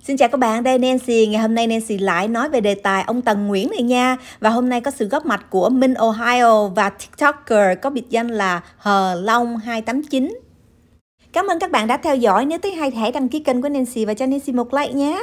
Xin chào các bạn, đây Nancy. Ngày hôm nay Nancy lại nói về đề tài ông Tần Nguyễn này nha. Và hôm nay có sự góp mặt của Minh Ohio và TikToker có biệt danh là Hờ Long 289. Cảm ơn các bạn đã theo dõi. Nếu thấy hay hãy đăng ký kênh của Nancy và cho Nancy một like nhé.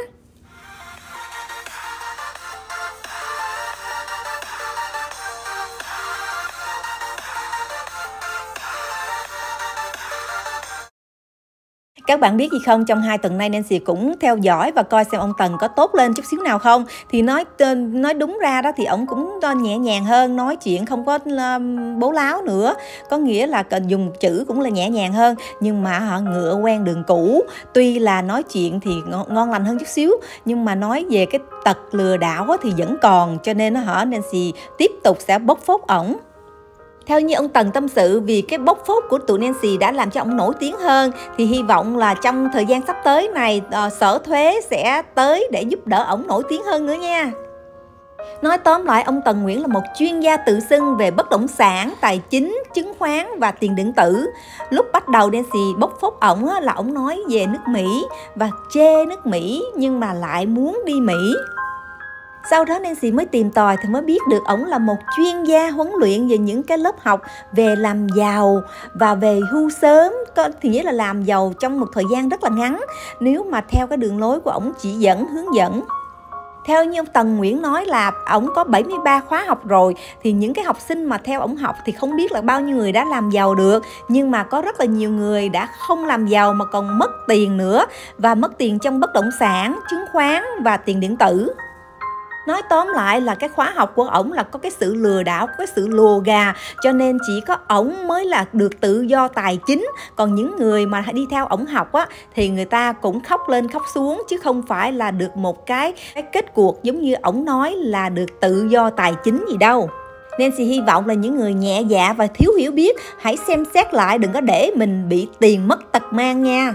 Các bạn biết gì không, trong 2 tuần nay Nancy cũng theo dõi và coi xem ông Tần có tốt lên chút xíu nào không. Thì nói đúng ra đó thì ông cũng nhẹ nhàng hơn, nói chuyện không có bố láo nữa. Có nghĩa là dùng chữ cũng là nhẹ nhàng hơn. Nhưng mà họ ngựa quen đường cũ. Tuy là nói chuyện thì ngon lành hơn chút xíu, nhưng mà nói về cái tật lừa đảo thì vẫn còn. Cho nên Nancy tiếp tục sẽ bóc phốt ổng. Theo như ông Tần tâm sự, vì cái bóc phốt của tụi Nancy đã làm cho ông nổi tiếng hơn, thì hy vọng là trong thời gian sắp tới này, sở thuế sẽ tới để giúp đỡ ổng nổi tiếng hơn nữa nha. Nói tóm lại, ông Tần Nguyễn là một chuyên gia tự xưng về bất động sản, tài chính, chứng khoán và tiền điện tử. Lúc bắt đầu Nancy bóc phốt ổng là ổng nói về nước Mỹ và chê nước Mỹ nhưng mà lại muốn đi Mỹ. Sau đó Nancy mới tìm tòi thì mới biết được ổng là một chuyên gia huấn luyện về những cái lớp học về làm giàu và về hưu sớm, thì nghĩa là làm giàu trong một thời gian rất là ngắn nếu mà theo cái đường lối của ổng chỉ dẫn, hướng dẫn. Theo như ông Tần Nguyễn nói là ổng có 73 khóa học rồi, thì những cái học sinh mà theo ổng học thì không biết là bao nhiêu người đã làm giàu được, nhưng mà có rất là nhiều người đã không làm giàu mà còn mất tiền nữa, và mất tiền trong bất động sản, chứng khoán và tiền điện tử. Nói tóm lại là cái khóa học của ổng là có cái sự lừa đảo, có cái sự lùa gà, cho nên chỉ có ổng mới là được tự do tài chính. Còn những người mà đi theo ổng học thì người ta cũng khóc lên khóc xuống, chứ không phải là được một cái kết cuộc giống như ổng nói là được tự do tài chính gì đâu. Nancy hy vọng là những người nhẹ dạ và thiếu hiểu biết hãy xem xét lại, đừng có để mình bị tiền mất tật mang nha.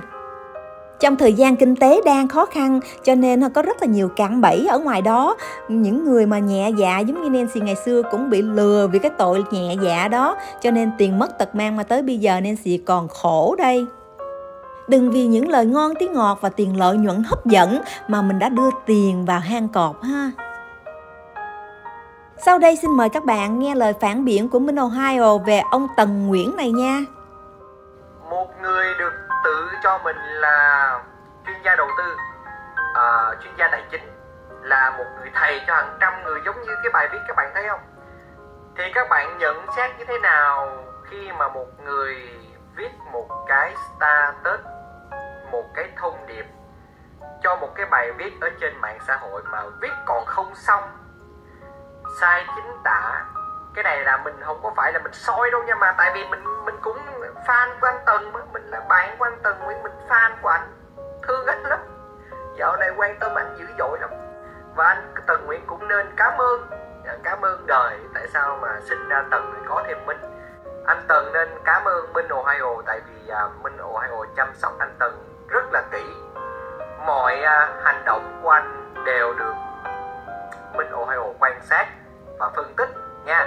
Trong thời gian kinh tế đang khó khăn cho nên có rất là nhiều cạm bẫy ở ngoài đó. Những người mà nhẹ dạ giống như Nancy ngày xưa cũng bị lừa vì cái tội nhẹ dạ đó. Cho nên tiền mất tật mang mà tới bây giờ Nancy còn khổ đây. Đừng vì những lời ngon tiếng ngọt và tiền lợi nhuận hấp dẫn mà mình đã đưa tiền vào hang cọp ha. Sau đây xin mời các bạn nghe lời phản biện của Minh Ohio về ông Tần Nguyễn này nha. Một người được tự cho mình là chuyên gia đầu tư, chuyên gia tài chính, là một người thầy cho hàng trăm người, giống như cái bài viết các bạn thấy không? Thì các bạn nhận xét như thế nào khi mà một người viết một cái status, một cái thông điệp cho một cái bài viết ở trên mạng xã hội mà viết còn không xong, sai chính tả? Cái này là mình không có phải là mình soi đâu nha, mà tại vì mình cũng fan của anh Tần, mình là bạn của anh Tần Nguyễn, mình fan của anh, thương anh lắm, dạo này quan tâm anh dữ dội lắm. Và anh Tần Nguyễn cũng nên cảm ơn đời, tại sao mà sinh ra Tần thì có thêm Minh. Anh Tần nên cảm ơn Minh Ohio, tại vì Minh Ohio chăm sóc anh Tần rất là kỹ. Mọi hành động của anh đều được Minh Ohio quan sát và phân tích nha.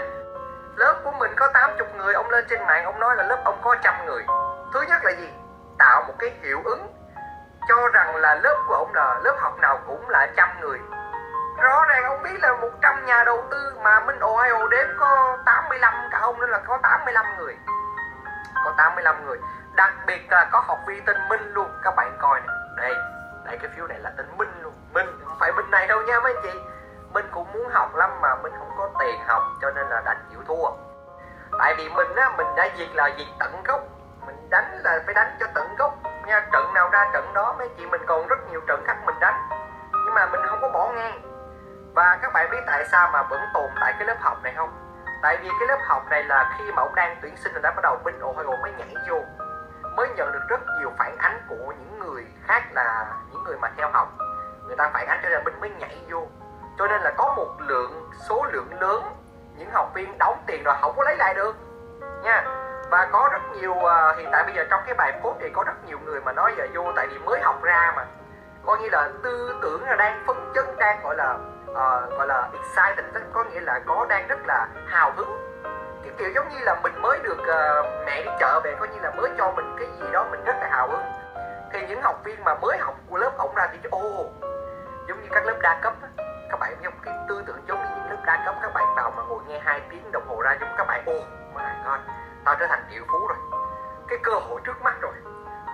Lớp của mình có 80 người, ông lên trên mạng ông nói là lớp ông có 100 người. Thứ nhất là gì? Tạo một cái hiệu ứng cho rằng là lớp của ông là lớp học nào cũng là 100 người. Rõ ràng ông biết là 100 nhà đầu tư mà Minh Ohio đếm có 85, cả ông nữa là có 85 người. Có 85 người. Đặc biệt là có học viên tên Minh luôn. Các bạn coi này. Đây cái phiếu này là tên Minh luôn. Minh, không phải Minh này đâu nha mấy anh chị. Minh cũng muốn học lắm mà Minh không có tiền học, cho nên là đành chịu thua. Tại vì mình đã diệt tận gốc. Mình đánh là phải đánh cho tận gốc nha. Trận nào ra trận đó mấy chị, mình còn rất nhiều trận khác mình đánh, nhưng mà mình không có bỏ ngang. Và các bạn biết tại sao mà vẫn tồn tại cái lớp học này không? Tại vì cái lớp học này là khi mà ông đang tuyển sinh, đã bắt đầu Minh Ohio mới nhảy vô, mới nhận được rất nhiều phản ánh của những người khác, là những người mà theo học, người ta phản ánh cho nên Minh mới nhảy vô. Cho nên là có một số lượng lớn những học viên đóng tiền rồi không có lấy lại được nha. Và có rất nhiều hiện tại bây giờ trong cái bài post thì có rất nhiều người mà nói giờ vô tại vì mới học ra mà, coi như là tư tưởng là đang phấn chấn, đang gọi là excited, có nghĩa là đang rất là hào hứng, kiểu giống như là mình mới được mẹ đi chợ về, coi như là mới cho mình cái gì đó mình rất là hào hứng. Thì những học viên mà mới học của lớp ổng ra thì các lớp đa cấp á, các bạn giống cái tư tưởng giống như những lớp đa cấp, các bạn vào mà ngồi nghe 2 tiếng đồng hồ ra, giống các bạn my god, tao trở thành triệu phú rồi, cái cơ hội trước mắt rồi,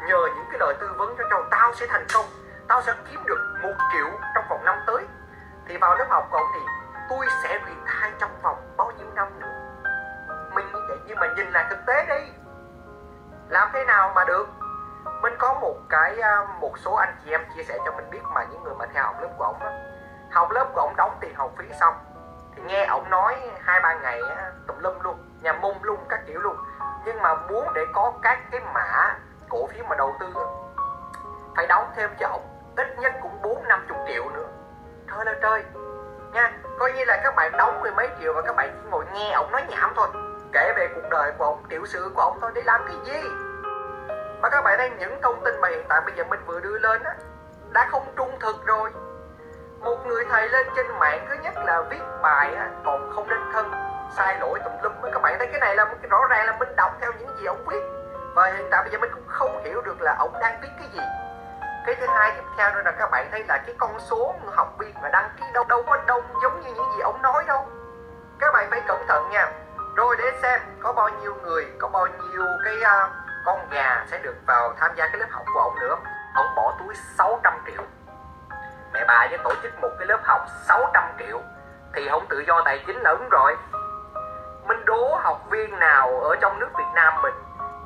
nhờ những cái lời tư vấn cho tao sẽ thành công, tao sẽ kiếm được 1 triệu trong vòng 5 tới. Thì vào lớp học của ông thì tôi sẽ retire trong vòng bao nhiêu năm nữa. Mình như vậy, nhưng mà nhìn lại thực tế đi, làm thế nào mà được. Mình có một số anh chị em chia sẻ cho mình biết mà những người mà theo học lớp của ông á, học lớp của ông đóng tiền học phí xong thì nghe ông nói 2-3 ngày á, tùm lum luôn, nhà mông luôn các kiểu luôn, nhưng mà muốn để có các cái mã cổ phiếu mà đầu tư á, phải đóng thêm cho ông ít nhất cũng 40-50 triệu nữa. Trời ơi trời nha, coi như là các bạn đóng 10 mấy triệu và các bạn chỉ ngồi nghe ông nói nhảm thôi, kể về cuộc đời của ông, tiểu sử của ông thôi, để làm cái gì. Mà các bạn thấy những thông tin mà hiện tại bây giờ mình vừa đưa lên á, đã không trung thực rồi. Một người thầy lên trên mạng thứ nhất là viết bài á, còn không nên thân, sai lỗi tùm lum. Các bạn thấy cái này là rõ ràng là mình đọc theo những gì ông viết, và hiện tại bây giờ mình cũng không hiểu được là ông đang viết cái gì. Cái thứ hai tiếp theo nữa là các bạn thấy là cái con số học viên mà đăng ký đâu có đông giống như những gì ông nói đâu. Các bạn phải cẩn thận nha. Rồi để xem có bao nhiêu người, có bao nhiêu cái con gà sẽ được vào tham gia cái lớp học của ông nữa. Ông bỏ túi 600 triệu. Mẹ bà với tổ chức một cái lớp học 600 triệu thì không tự do tài chính là đúng rồi. Mình đố học viên nào ở trong nước Việt Nam mình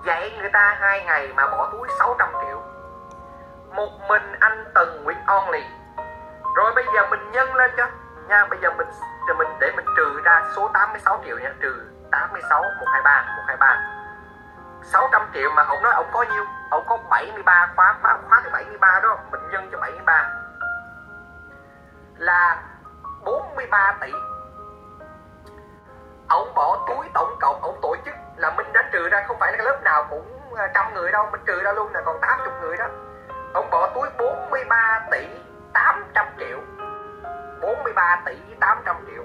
dạy người ta 2 ngày mà bỏ túi 600 triệu. Một mình anh Tần Nguyễn Only. Rồi bây giờ mình nhân lên cho nha, bây giờ mình để mình trừ ra số 86 triệu nha, trừ 86 123 600 triệu mà ông nói ông có nhiêu? Ông có 73 khóa thứ 73 đó, mình nhân cho 73 là 43 tỷ. Ông bỏ túi tổng cộng ông tổ chức là mình đã trừ ra, không phải là cái lớp nào cũng 100 người đâu, mình trừ ra luôn là còn 80 người đó. Ông bỏ túi 43 tỷ 800 triệu. 43 tỷ 800 triệu.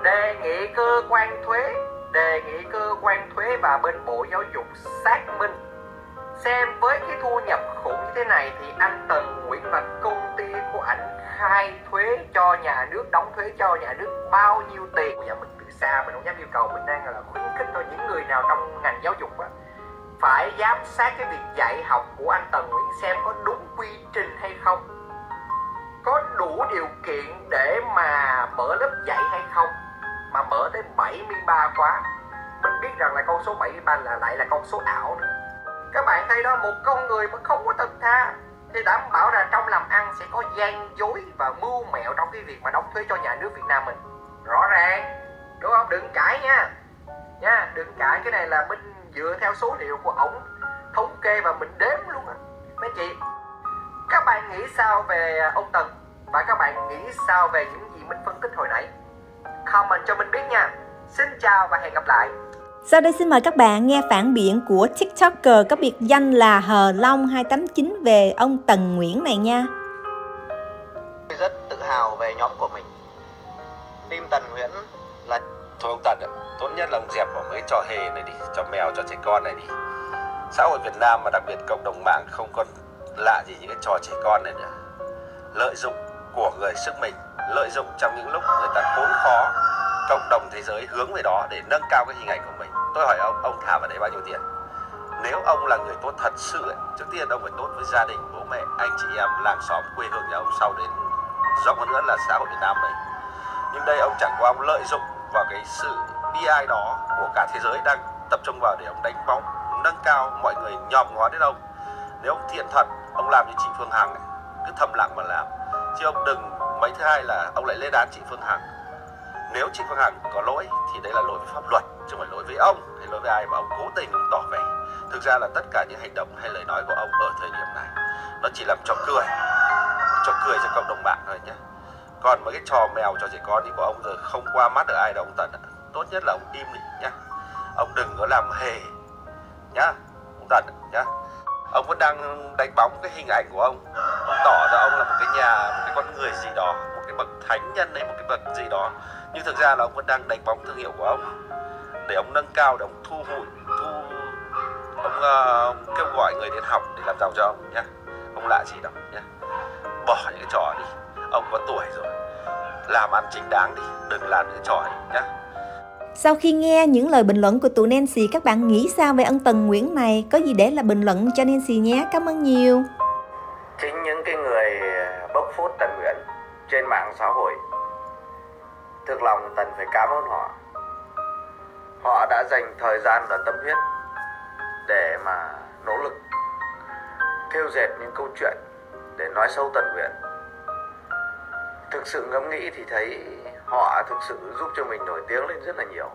Đề nghị cơ quan thuế và bên Bộ Giáo dục xác minh xem với cái thu nhập khủng như thế này thì anh Tần Nguyễn và công ty của ảnh khai thuế cho nhà nước, đóng thuế cho nhà nước bao nhiêu tiền. Bây giờ mình từ xa mình không dám yêu cầu, mình đang là khuyến khích thôi. Những người nào trong ngành giáo dục á, phải giám sát cái việc dạy học của anh Tần Nguyễn xem có đúng quy trình hay không, có đủ điều kiện để mà mở lớp dạy hay không, mà mở tới 73 khóa. Mình biết rằng là con số 73 là lại là con số ảo nữa. Các bạn thấy đó, một con người mà không có thật tha thì đảm bảo là trong làm ăn sẽ có gian dối và mưu mẹo trong cái việc mà đóng thuế cho nhà nước Việt Nam mình. Rõ ràng, đúng không? Đừng cãi nha, đừng cãi. Cái này là mình dựa theo số liệu của ổng thống kê và mình đếm luôn á. Mấy chị, các bạn nghĩ sao về ông Tần và các bạn nghĩ sao về những gì mình phân tích hồi nãy? Comment cho mình biết nha. Xin chào và hẹn gặp lại. Sau đây xin mời các bạn nghe phản biện của TikToker có biệt danh là Hờ Long 289 về ông Tần Nguyễn này nha. Rất tự hào về nhóm của mình. Team Tần Nguyễn là... Thôi ông Tần ạ, tốt nhất là ông dẹp bỏ mấy trò hề này đi, trò mèo, trò trẻ con này đi. Xã hội Việt Nam mà đặc biệt cộng đồng mạng không còn lạ gì những cái trò trẻ con này nữa. Lợi dụng của người sức mình, lợi dụng trong những lúc người ta khốn khó, cộng đồng thế giới hướng về đó để nâng cao cái hình ảnh của mình. Tôi hỏi ông thả vào đấy bao nhiêu tiền? Nếu ông là người tốt thật sự ấy, trước tiên ông phải tốt với gia đình, bố mẹ, anh chị em, làng xóm, quê hương nhà ông, sau đến rộng hơn nữa là xã hội Việt Nam mình. Nhưng đây ông chẳng qua ông lợi dụng vào cái sự bi ai đó của cả thế giới đang tập trung vào để ông đánh bóng, nâng cao mọi người nhòm ngó đến ông. Nếu ông thiện thật, ông làm như chị Phương Hằng này, cứ thầm lặng mà làm, chứ ông đừng. Mấy thứ hai là ông lại lên án chị Phương Hằng. Nếu chị Phương Hằng có lỗi thì đấy là lỗi với pháp luật, chứ không phải lỗi với ông hay lỗi với ai mà ông cố tình ông tỏ vẻ. Thực ra là tất cả những hành động hay lời nói của ông ở thời điểm này nó chỉ làm trò cười cho cộng đồng mạng thôi nhé. Còn mấy cái trò mèo, trò trẻ con thì của ông giờ không qua mắt được ai đâu ông Tần ạ. Tốt nhất là ông im đi nhá. Ông đừng có làm hề nhá, ông Tần nhá. Ông vẫn đang đánh bóng cái hình ảnh của ông tỏ ra ông là một cái con người gì đó, một cái bậc thánh nhân hay một cái bậc gì đó. Nhưng thực ra là ông vẫn đang đánh bóng thương hiệu của ông để ông nâng cao, để ông ông kêu gọi người đến học để làm giàu cho ông nhá. Ông lạ gì đâu nhá. Bỏ những cái trò đi. Ông có tuổi rồi, làm ăn chính đáng đi, đừng làm những trò ấy nhá. Sau khi nghe những lời bình luận của tụi Nancy, các bạn nghĩ sao về ông Tần Nguyễn này? Có gì để là bình luận cho Nancy nhé. Cảm ơn nhiều. Chính những cái người bóc phốt Tần Nguyễn trên mạng xã hội, thực lòng Tần phải cảm ơn họ. Họ đã dành thời gian và tâm huyết để mà nỗ lực thêu dệt những câu chuyện để nói xấu Tần Nguyễn. Thực sự ngẫm nghĩ thì thấy họ thực sự giúp cho mình nổi tiếng lên rất là nhiều.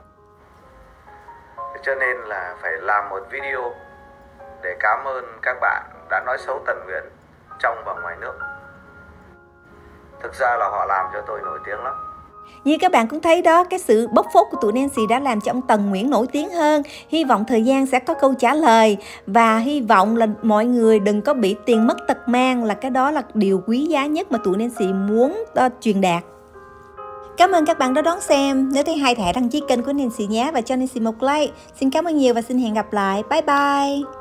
Cho nên là phải làm một video để cảm ơn các bạn đã nói xấu Tần Nguyễn trong và ngoài nước. Thực ra là họ làm cho tôi nổi tiếng lắm. Như các bạn cũng thấy đó, cái sự bóc phốt của tụi Nancy đã làm cho ông Tần Nguyễn nổi tiếng hơn. Hy vọng thời gian sẽ có câu trả lời, và hy vọng là mọi người đừng có bị tiền mất tật mang, là cái đó là điều quý giá nhất mà tụi Nancy muốn truyền đạt. Cảm ơn các bạn đã đón xem. Nếu thấy hay thì hãy đăng ký kênh của Nancy nhé và cho Nancy một like. Xin cảm ơn nhiều và xin hẹn gặp lại. Bye bye.